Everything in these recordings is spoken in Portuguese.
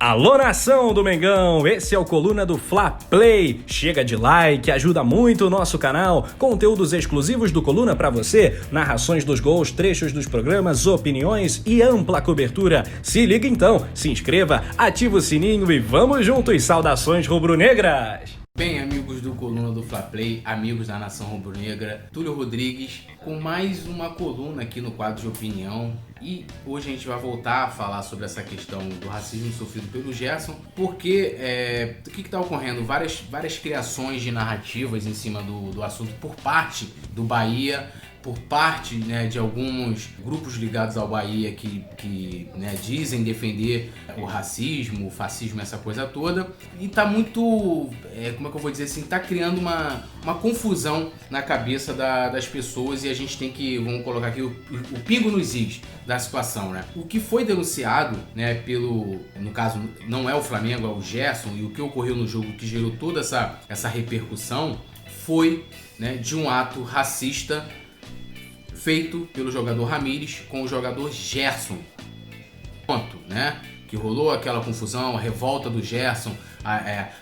Alô, nação do Mengão, esse é o Coluna do Fla Play. Chega de like, ajuda muito o nosso canal. Conteúdos exclusivos do Coluna pra você, narrações dos gols, trechos dos programas, opiniões e ampla cobertura. Se liga então, se inscreva, ativa o sininho e vamos juntos. Saudações rubro-negras! Bem, amigos do Coluna do Fla Play, amigos da Nação Rubro-Negra, Túlio Rodrigues, com mais uma coluna aqui no quadro de opinião. E hoje a gente vai voltar a falar sobre essa questão do racismo sofrido pelo Gerson, porque o que está ocorrendo? Várias criações de narrativas em cima do assunto por parte do Bahia, por parte, né, de alguns grupos ligados ao Bahia que dizem defender o racismo, o fascismo, essa coisa toda. E tá muito, como é que eu vou dizer assim, tá criando uma confusão na cabeça das pessoas, e a gente tem que, vamos colocar aqui, o pingo nos is da situação, né? O que foi denunciado, né, no caso, não é o Flamengo, é o Gerson, e o que ocorreu no jogo que gerou toda essa repercussão foi, né, de um ato racista feito pelo jogador Ramires com o jogador Gerson. Ponto, né? Que rolou aquela confusão, a revolta do Gerson,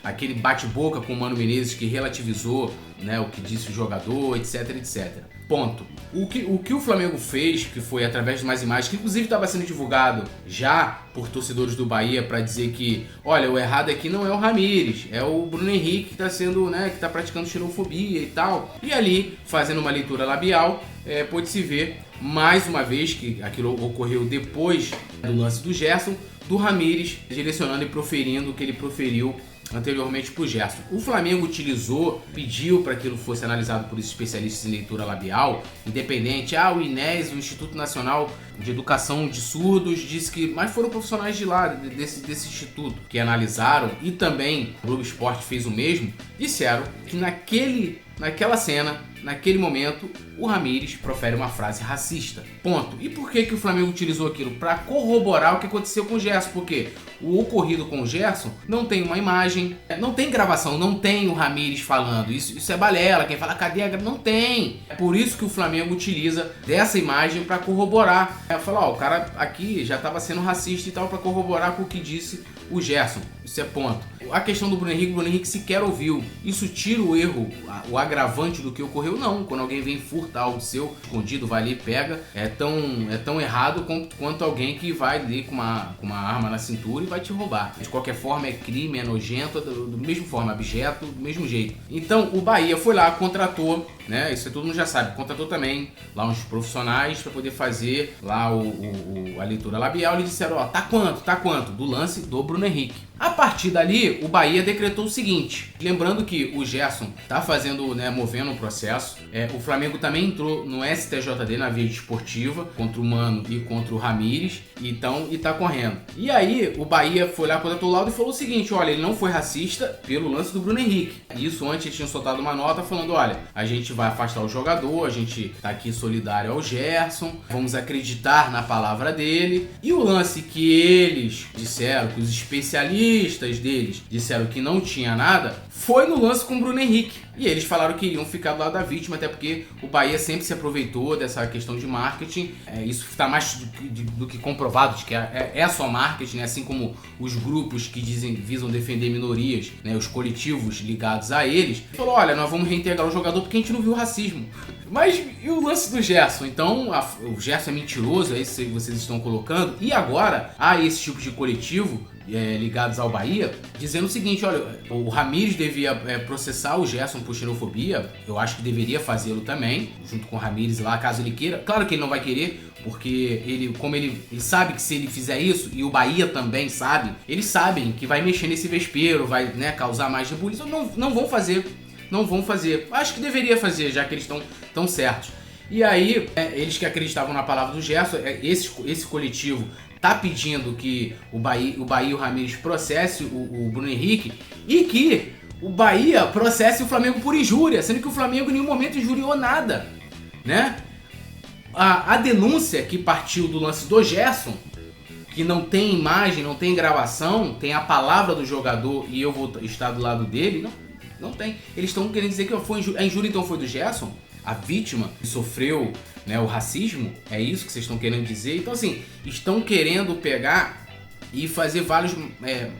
aquele bate-boca com o Mano Menezes que relativizou, né, o que disse o jogador, etc, etc. Ponto. O que o Flamengo fez, que foi através de mais imagens, que inclusive estava sendo divulgado já por torcedores do Bahia para dizer que, olha, o errado aqui não é o Ramires, é o Bruno Henrique que está sendo, né, que está praticando xenofobia e tal. E ali, fazendo uma leitura labial, pôde-se ver mais uma vez que aquilo ocorreu depois do lance do Gerson, do Ramires direcionando e proferindo o que ele proferiu anteriormente para o Gerson. O Flamengo pediu para que aquilo fosse analisado por esses especialistas em leitura labial, independente. O INES, o Instituto Nacional de Educação de Surdos, disse que, mas foram profissionais de lá, desse instituto, que analisaram, e também o Globo Esporte fez o mesmo, disseram que naquela cena, naquele momento, o Ramires profere uma frase racista. Ponto. E por que o Flamengo utilizou aquilo? Para corroborar o que aconteceu com o Gerson, porque o ocorrido com o Gerson não tem uma imagem, não tem gravação, não tem o Ramires falando. Isso é balela, quem fala cadê a gravação? Não tem. É por isso que o Flamengo utiliza dessa imagem para corroborar. Falar, o cara aqui já estava sendo racista e tal, para corroborar com o que disse o Gerson. Isso é ponto. A questão do Bruno Henrique sequer ouviu. Isso tira o erro, o agravante do que ocorreu? Não. Quando alguém vem furtar algo seu, escondido, vai ali e pega, é tão errado quanto alguém que vai ali com uma arma na cintura e vai te roubar. De qualquer forma, é crime, é nojento, do mesmo forma, abjeto, do mesmo jeito. Então, o Bahia foi lá, contratou, né? Isso todo mundo já sabe, contratou também lá uns profissionais para poder fazer lá a leitura labial. Eles disseram, tá quanto? Do lance do Bruno Henrique. A partir dali, o Bahia decretou o seguinte, lembrando que o Gerson tá fazendo, né, movendo um processo, o Flamengo também entrou no STJD, na via desportiva, contra o Mano e contra o Ramires, e tá correndo. E aí, o Bahia foi lá, contratou o laudo e falou o seguinte, olha, ele não foi racista pelo lance do Bruno Henrique. Isso antes eles tinham soltado uma nota falando, olha, a gente vai afastar o jogador, a gente tá aqui solidário ao Gerson, vamos acreditar na palavra dele. E o lance que eles disseram, que os especialistas deles disseram que não tinha nada, foi no lance com o Bruno Henrique. E eles falaram que iriam ficar do lado da vítima, até porque o Bahia sempre se aproveitou dessa questão de marketing. Isso está mais do que comprovado, de que é só marketing, né? Assim como os grupos que visam defender minorias, né? Os coletivos ligados a eles. Falou, olha, nós vamos reintegrar o jogador porque a gente não viu racismo. Mas e o lance do Gerson? Então, o Gerson é mentiroso, é isso que vocês estão colocando. E agora, há esse tipo de coletivo ligados ao Bahia, dizendo o seguinte, olha, o Ramires devia processar o Gerson por xenofobia, eu acho que deveria fazê-lo também, junto com o Ramires lá, caso ele queira. Claro que ele não vai querer, porque ele sabe que se ele fizer isso, e o Bahia também sabe, eles sabem que vai mexer nesse vespeiro, vai, né, causar mais rebuliço. Não vão fazer. Acho que deveria fazer, já que eles estão tão certos. E aí, eles que acreditavam na palavra do Gerson, esse coletivo tá pedindo que o Bahia e o Ramires processe o Bruno Henrique e que o Bahia processe o Flamengo por injúria, sendo que o Flamengo em nenhum momento injuriou nada, né? A denúncia que partiu do lance do Gerson, que não tem imagem, não tem gravação, tem a palavra do jogador e eu vou estar do lado dele, não tem. Eles estão querendo dizer que a injúria então foi do Gerson? A vítima que sofreu, né, o racismo? É isso que vocês estão querendo dizer? Então, assim, estão querendo pegar e fazer vários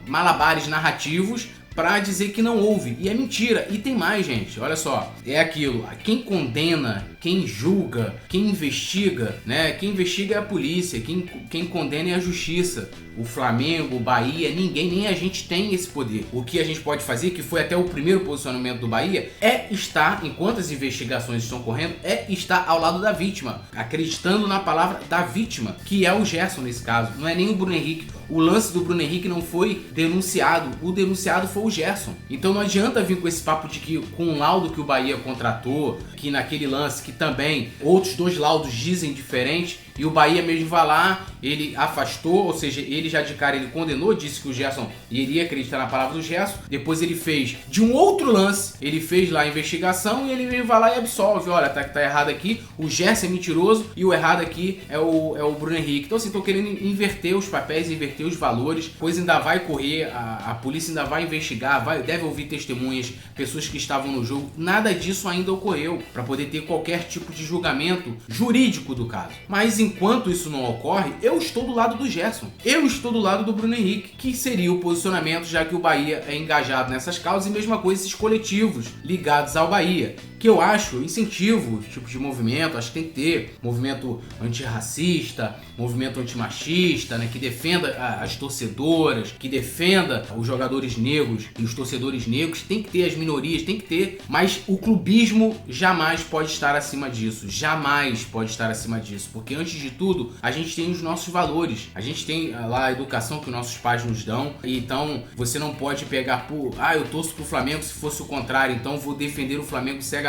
malabares narrativos para dizer que não houve. E é mentira. E tem mais, gente. Olha só. É aquilo. Quem condena, quem julga, quem investiga, né? Quem investiga é a polícia. Quem condena é a justiça. O Flamengo, o Bahia, ninguém, nem a gente tem esse poder. O que a gente pode fazer, que foi até o primeiro posicionamento do Bahia, é estar, enquanto as investigações estão correndo, é estar ao lado da vítima. Acreditando na palavra da vítima, que é o Gerson nesse caso. Não é nem o Bruno Henrique. O lance do Bruno Henrique não foi denunciado. O denunciado foi o Gerson. Então não adianta vir com esse papo de que com o laudo que o Bahia contratou, que naquele lance que também outros 2 laudos dizem diferente, e o Bahia mesmo vai lá, ele afastou, ou seja, ele já de cara ele condenou, disse que o Gerson iria acreditar na palavra do Gerson. Depois ele fez de um outro lance, ele fez lá a investigação e ele mesmo vai lá e absolve. Olha, tá errado aqui, o Gerson é mentiroso e o errado aqui é o Bruno Henrique. Então assim, estão querendo inverter os papéis, inverter os valores, pois ainda vai correr, a polícia ainda vai investigar, deve ouvir testemunhas, pessoas que estavam no jogo. Nada disso ainda ocorreu para poder ter qualquer tipo de julgamento jurídico do caso. Mas enquanto isso não ocorre, eu estou do lado do Gerson. Eu estou do lado do Bruno Henrique, que seria o posicionamento, já que o Bahia é engajado nessas causas, e mesma coisa esses coletivos ligados ao Bahia, que eu acho incentivo, tipo de movimento, acho que tem que ter movimento antirracista, movimento antimachista, né, que defenda as torcedoras, que defenda os jogadores negros e os torcedores negros, tem que ter as minorias, tem que ter, mas o clubismo jamais pode estar acima disso, jamais pode estar acima disso, porque antes de tudo, a gente tem os nossos valores, a gente tem lá a educação que nossos pais nos dão, e então você não pode pegar por, eu torço pro Flamengo, se fosse o contrário, então vou defender o Flamengo cegamente.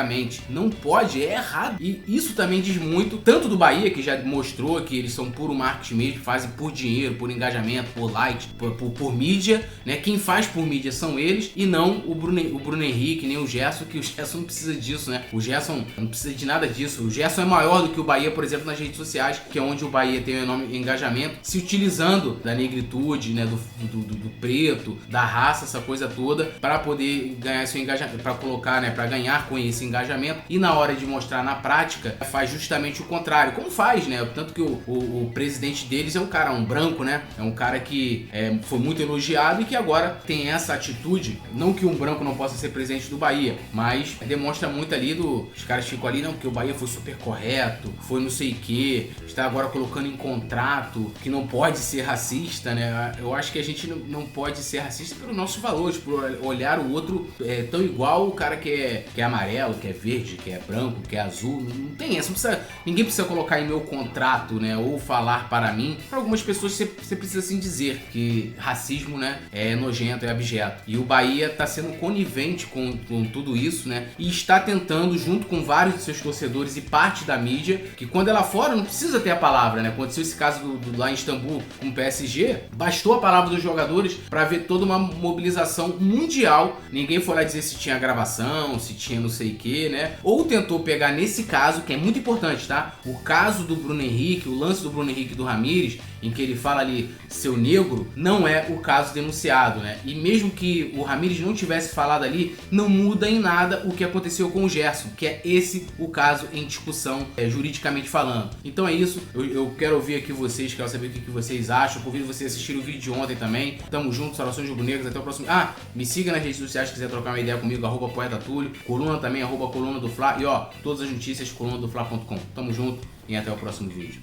Não pode, é errado. E isso também diz muito, tanto do Bahia, que já mostrou que eles são puro marketing mesmo, fazem por dinheiro, por engajamento, por likes, por mídia, né? Quem faz por mídia são eles, e não o Bruno Henrique, nem o Gerson, que o Gerson não precisa disso, né? O Gerson não precisa de nada disso. O Gerson é maior do que o Bahia, por exemplo, nas redes sociais, que é onde o Bahia tem o enorme engajamento, se utilizando da negritude, né? Do preto, da raça, essa coisa toda, para poder ganhar seu engajamento, para colocar, né? Para ganhar com esse engajamento, e na hora de mostrar na prática, faz justamente o contrário, como faz, né? Tanto que o presidente deles é um branco, né? É um cara que foi muito elogiado e que agora tem essa atitude, não que um branco não possa ser presidente do Bahia, mas demonstra muito ali os caras ficam ali, não, porque o Bahia foi super correto, foi não sei o que, está agora colocando em contrato que não pode ser racista, né? Eu acho que a gente não pode ser racista pelos nossos valores, por olhar o outro tão igual o cara que é amarelo, que é verde, que é branco, que é azul, não tem essa, ninguém precisa colocar em meu contrato, né, ou falar para mim. Para algumas pessoas você precisa sim dizer que racismo, né, é nojento, é abjeto. E o Bahia tá sendo conivente com tudo isso, né, e está tentando, junto com vários de seus torcedores e parte da mídia, que quando é lá fora não precisa ter a palavra, né, aconteceu esse caso lá em Istambul com o PSG, bastou a palavra dos jogadores para ver toda uma mobilização mundial, ninguém foi lá dizer se tinha gravação, se tinha não sei o que, né? Ou tentou pegar nesse caso, que é muito importante, tá? O caso do Bruno Henrique, o lance do Bruno Henrique e do Ramires, em que ele fala ali, seu negro, não é o caso denunciado, né? E mesmo que o Ramires não tivesse falado ali, não muda em nada o que aconteceu com o Gerson, que é esse o caso em discussão, juridicamente falando. Então é isso, eu quero ouvir aqui vocês, quero saber o que vocês acham, convido vocês a assistir o vídeo de ontem também. Tamo junto, saudações rubro-negras, até o próximo. Me siga nas redes sociais se quiser trocar uma ideia comigo, @poetatulio, coluna também, @coluna do Fla, e todas as notícias, colunadofla.com. Tamo junto e até o próximo vídeo.